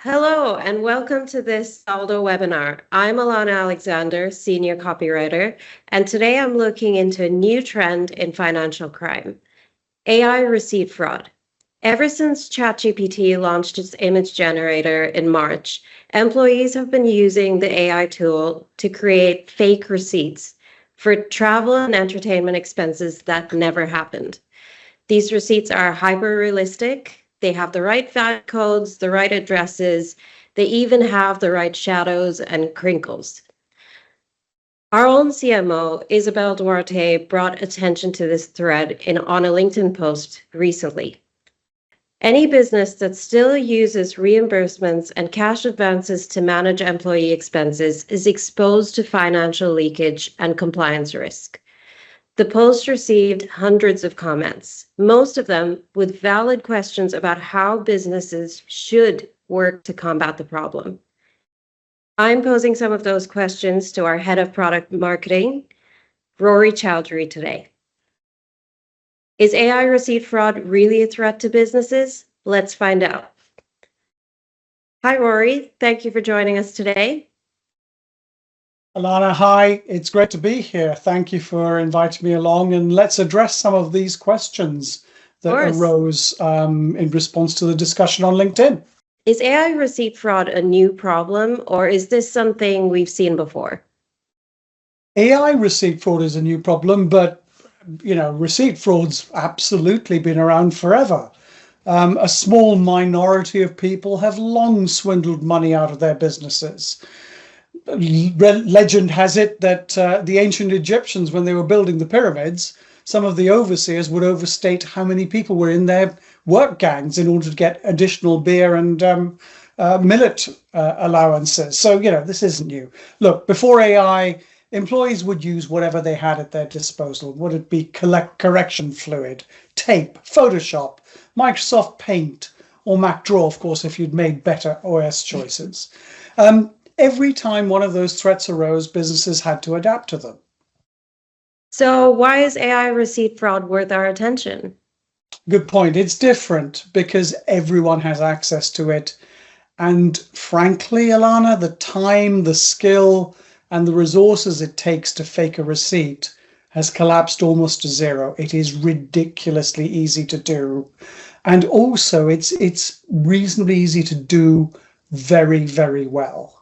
Hello, and welcome to this Saldo webinar. I'm Alana Alexander, Senior Copywriter, and today I'm looking into a new trend in financial crime, AI receipt fraud. Ever since ChatGPT launched its image generator in March, employees have been using the AI tool to create fake receipts for travel and entertainment expenses that never happened. These receipts are hyper realistic. They have the right VAT codes, the right addresses. They even have the right shadows and crinkles. Our own CMO, Isabel Duarte, brought attention to this thread on a LinkedIn post recently. Any business that still uses reimbursements and cash advances to manage employee expenses is exposed to financial leakage and compliance risk. The post received hundreds of comments, most of them with valid questions about how businesses should work to combat the problem. I'm posing some of those questions to our head of product marketing, Rory Chowdhury, today. Is AI receipt fraud really a threat to businesses? Let's find out. Hi, Rory. Thank you for joining us today. Alana, hi. It's great to be here. Thank you for inviting me along, and let's address some of these questions that arose in response to the discussion on LinkedIn. Is AI receipt fraud a new problem, or is this something we've seen before? AI receipt fraud is a new problem, but receipt fraud's absolutely been around forever. A small minority of people have long swindled money out of their businesses. Legend has it that the ancient Egyptians, when they were building the pyramids, some of the overseers would overstate how many people were in their work gangs in order to get additional beer and millet allowances. So, this isn't new. Look, before AI, employees would use whatever they had at their disposal. Would it be correction fluid, tape, Photoshop, Microsoft Paint, or Mac Draw, of course, if you'd made better OS choices. Every time one of those threats arose, businesses had to adapt to them. So why is AI receipt fraud worth our attention? Good point. It's different because everyone has access to it. And frankly, Alana, the time, the skill, and the resources it takes to fake a receipt has collapsed almost to zero. It is ridiculously easy to do. And also, it's reasonably easy to do very, very well.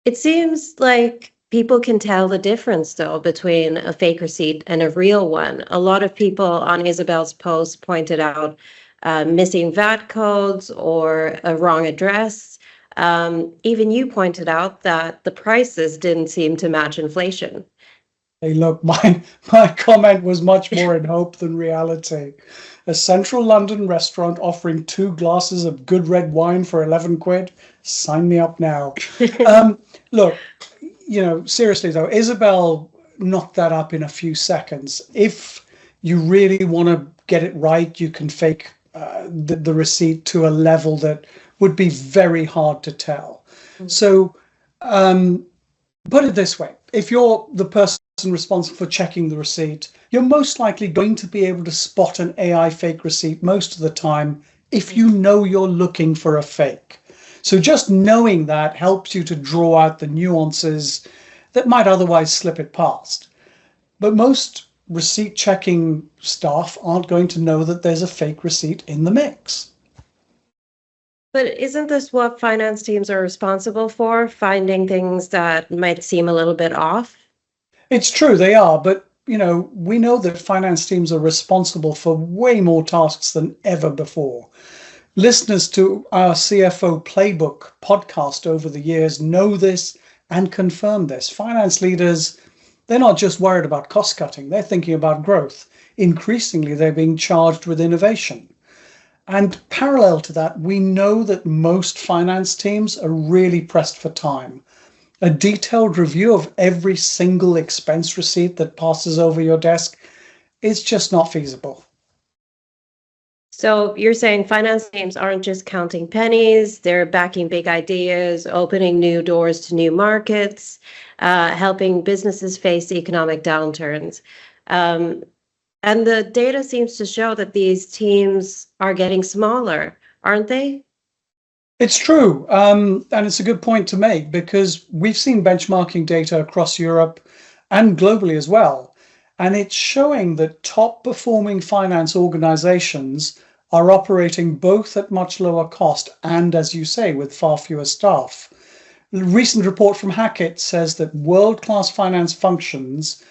It seems like people can tell the difference, though, between a fake receipt and a real one. A lot of people on Isabel's post pointed out missing VAT codes or a wrong address. Even you pointed out that the prices didn't seem to match inflation. Hey, look, my comment was much more in hope than reality. A central London restaurant offering 2 glasses of good red wine for 11 quid. Sign me up now. Look, seriously though, Isabel knocked that up in a few seconds. If you really want to get it right, you can fake the receipt to a level that would be very hard to tell. So put it this way. If you're the person responsible for checking the receipt, you're most likely going to be able to spot an AI fake receipt most of the time if you know you're looking for a fake. So just knowing that helps you to draw out the nuances that might otherwise slip it past. But most receipt checking staff aren't going to know that there's a fake receipt in the mix. But isn't this what finance teams are responsible for, finding things that might seem a little bit off? It's true, they are, but we know that finance teams are responsible for way more tasks than ever before. Listeners to our CFO Playbook podcast over the years know this and confirm this. Finance leaders, they're not just worried about cost cutting, they're thinking about growth. Increasingly, they're being charged with innovation. And parallel to that, we know that most finance teams are really pressed for time. A detailed review of every single expense receipt that passes over your desk is just not feasible. So you're saying finance teams aren't just counting pennies, they're backing big ideas, opening new doors to new markets, helping businesses face economic downturns. And the data seems to show that these teams are getting smaller, aren't they? It's true. And it's a good point to make because we've seen benchmarking data across Europe and globally as well. And it's showing that top performing finance organizations are operating both at much lower cost and, as you say, with far fewer staff. A recent report from Hackett says that world-class finance functions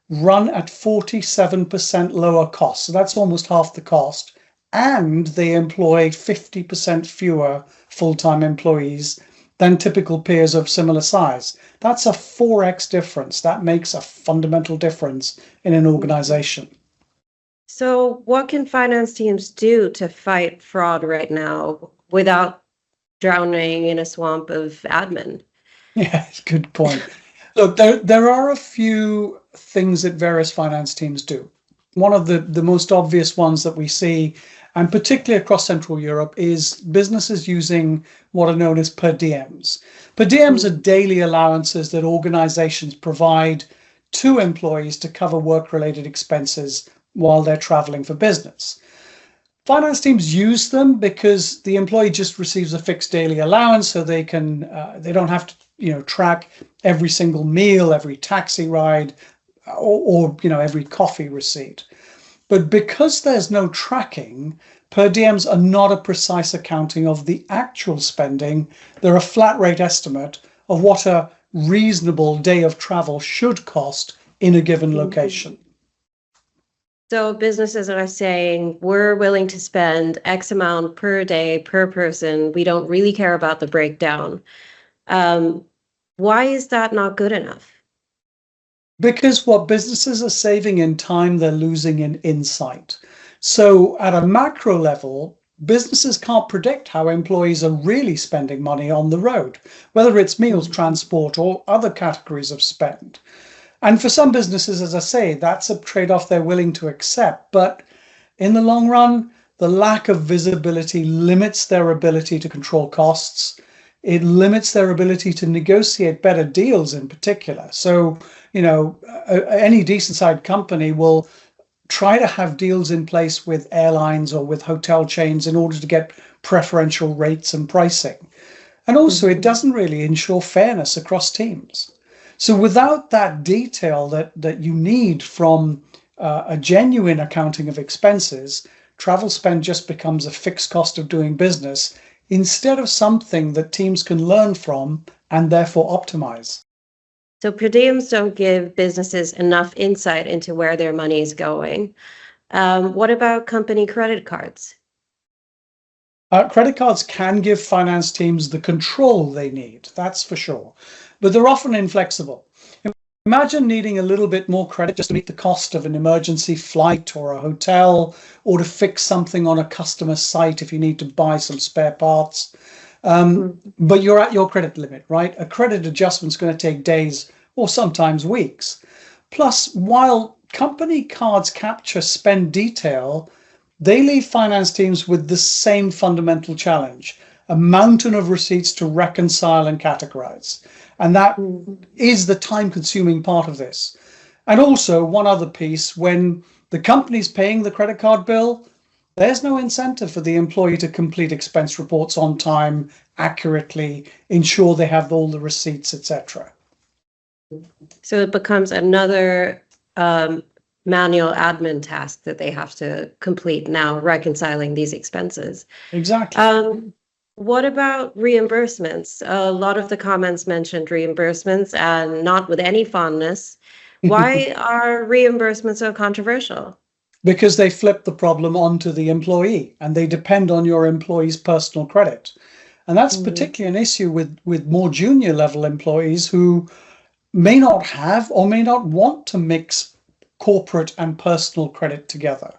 run at 47% lower cost. So that's almost half the cost. And they employ 50% fewer full-time employees than typical peers of similar size. That's a 4x difference. That makes a fundamental difference in an organization. So, what can finance teams do to fight fraud right now without drowning in a swamp of admin? Yeah, it's a good point. Look, there are a few things that various finance teams do. One of the most obvious ones that we see, and particularly across Central Europe, is businesses using what are known as per diems. Per diems are daily allowances that organizations provide to employees to cover work-related expenses while they're traveling for business. Finance teams use them because the employee just receives a fixed daily allowance, so they don't have to track every single meal, every taxi ride, or every coffee receipt. But because there's no tracking, per diems are not a precise accounting of the actual spending. They're a flat rate estimate of what a reasonable day of travel should cost in a given location. So businesses are saying we're willing to spend X amount per day per person. We don't really care about the breakdown. Why is that not good enough? Because what businesses are saving in time, they're losing in insight. So at a macro level, businesses can't predict how employees are really spending money on the road, whether it's meals, transport, or other categories of spend. And for some businesses, as I say, that's a trade-off they're willing to accept. But in the long run, the lack of visibility limits their ability to control costs. It limits their ability to negotiate better deals in particular. So, any decent-sized company will try to have deals in place with airlines or with hotel chains in order to get preferential rates and pricing. And also, it doesn't really ensure fairness across teams. So without that detail that you need from a genuine accounting of expenses, travel spend just becomes a fixed cost of doing business instead of something that teams can learn from and therefore optimize. So per diems don't give businesses enough insight into where their money is going. What about company credit cards? Credit cards can give finance teams the control they need, that's for sure, but they're often inflexible. Imagine needing a little bit more credit just to meet the cost of an emergency flight or a hotel, or to fix something on a customer site if you need to buy some spare parts. But you're at your credit limit, right? A credit adjustment is going to take days or sometimes weeks. Plus, while company cards capture spend detail, they leave finance teams with the same fundamental challenge, a mountain of receipts to reconcile and categorize. And that is the time-consuming part of this. And also, one other piece, when the company's paying the credit card bill, there's no incentive for the employee to complete expense reports on time, accurately, ensure they have all the receipts, etc. So it becomes another manual admin task that they have to complete now, reconciling these expenses. Exactly. What about reimbursements? A lot of the comments mentioned reimbursements, and not with any fondness. Why are reimbursements so controversial? Because they flip the problem onto the employee and they depend on your employee's personal credit. And that's particularly an issue with more junior level employees who may not have or may not want to mix corporate and personal credit together.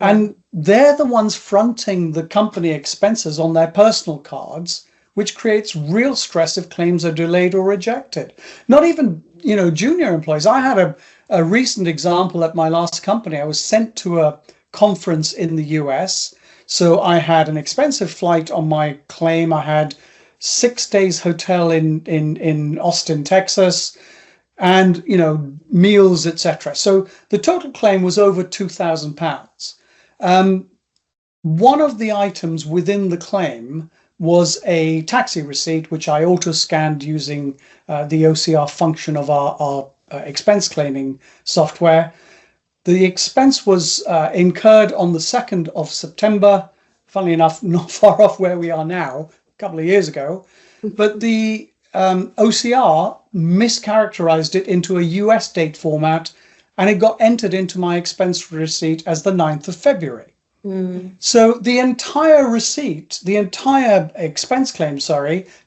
And they're the ones fronting the company expenses on their personal cards, which creates real stress if claims are delayed or rejected. Not even, junior employees. I had a recent example at my last company. I was sent to a conference in the US. So I had an expensive flight on my claim. I had 6 days hotel in Austin, Texas, and, meals, etc. So the total claim was over £2,000. One of the items within the claim was a taxi receipt, which I auto-scanned using the OCR function of our expense claiming software. The expense was incurred on the 2nd of September, funnily enough, not far off where we are now, a couple of years ago. But the OCR mischaracterized it into a US date format, and it got entered into my expense receipt as the 9th of February. So the entire receipt, the entire expense claim,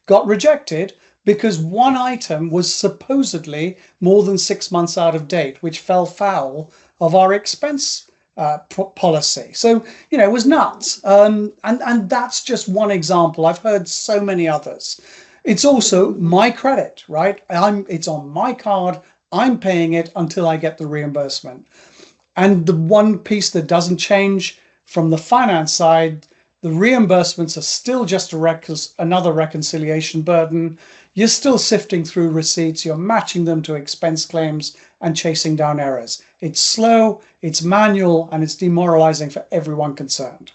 got rejected because one item was supposedly more than 6 months out of date, which fell foul of our expense policy. So, it was nuts. And that's just one example. I've heard so many others. It's also my credit, right? It's on my card. I'm paying it until I get the reimbursement. And the one piece that doesn't change from the finance side, the reimbursements are still just another reconciliation burden. You're still sifting through receipts, you're matching them to expense claims and chasing down errors. It's slow, it's manual, and it's demoralizing for everyone concerned.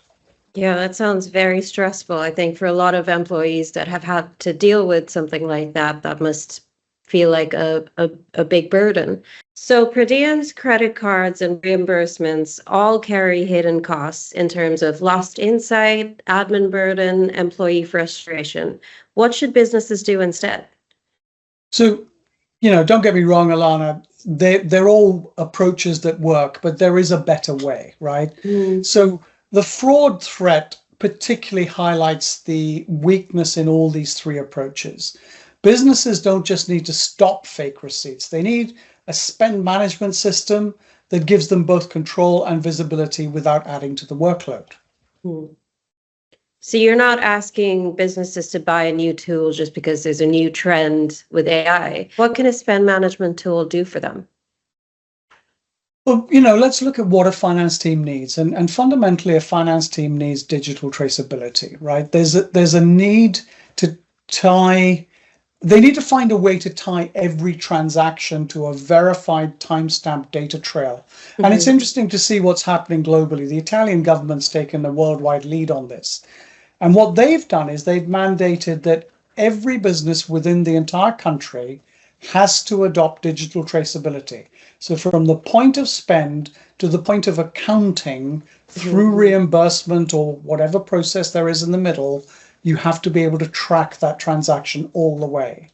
Yeah, that sounds very stressful. I think for a lot of employees that have had to deal with something like that, that must feel like a big burden. So per diems, credit cards, and reimbursements all carry hidden costs in terms of lost insight, admin burden, employee frustration. What should businesses do instead? So, don't get me wrong, Alana, they're all approaches that work, but there is a better way, right? So the fraud threat particularly highlights the weakness in all these three approaches. Businesses don't just need to stop fake receipts. They need a spend management system that gives them both control and visibility without adding to the workload. So you're not asking businesses to buy a new tool just because there's a new trend with AI. What can a spend management tool do for them? Well, let's look at what a finance team needs. And fundamentally, a finance team needs digital traceability, right? There's a need to they need to find a way to tie every transaction to a verified timestamp data trail. And it's interesting to see what's happening globally. The Italian government's taken a worldwide lead on this. And what they've done is they've mandated that every business within the entire country has to adopt digital traceability. So from the point of spend to the point of accounting through reimbursement or whatever process there is in the middle, you have to be able to track that transaction all the way.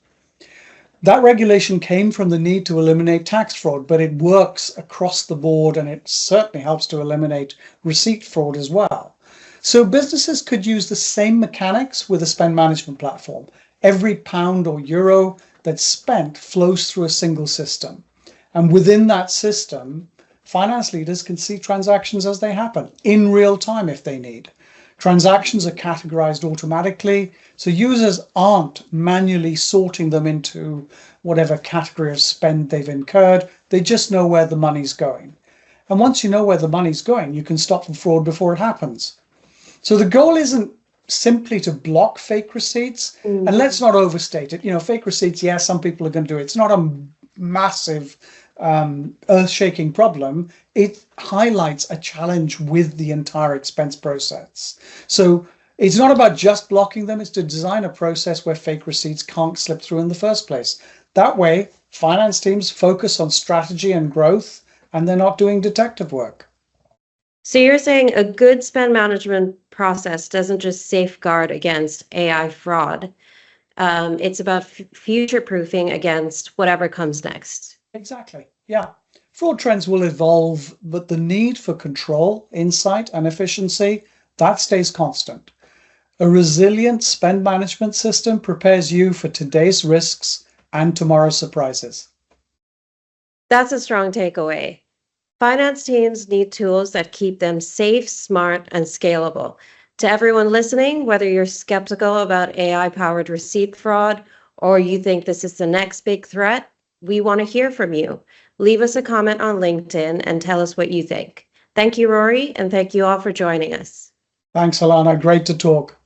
That regulation came from the need to eliminate tax fraud, but it works across the board, and it certainly helps to eliminate receipt fraud as well. So businesses could use the same mechanics with a spend management platform. Every pound or euro that's spent flows through a single system. And within that system, finance leaders can see transactions as they happen in real time if they need. Transactions are categorized automatically, so users aren't manually sorting them into whatever category of spend they've incurred. They just know where the money's going. And once you know where the money's going, you can stop the fraud before it happens. So the goal isn't simply to block fake receipts. And let's not overstate it. Fake receipts, yes, some people are going to do it. It's not a massive earth-shaking problem. It highlights a challenge with the entire expense process. So it's not about just blocking them, it's to design a process where fake receipts can't slip through in the first place. That way, finance teams focus on strategy and growth, and they're not doing detective work. So you're saying a good spend management process doesn't just safeguard against AI fraud. It's about future-proofing against whatever comes next. Exactly. Yeah. Fraud trends will evolve, but the need for control, insight, and efficiency, that stays constant. A resilient spend management system prepares you for today's risks and tomorrow's surprises. That's a strong takeaway. Finance teams need tools that keep them safe, smart, and scalable. To everyone listening, whether you're skeptical about AI-powered receipt fraud or you think this is the next big threat, we want to hear from you. Leave us a comment on LinkedIn and tell us what you think. Thank you, Rory, and thank you all for joining us. Thanks, Alana. Great to talk.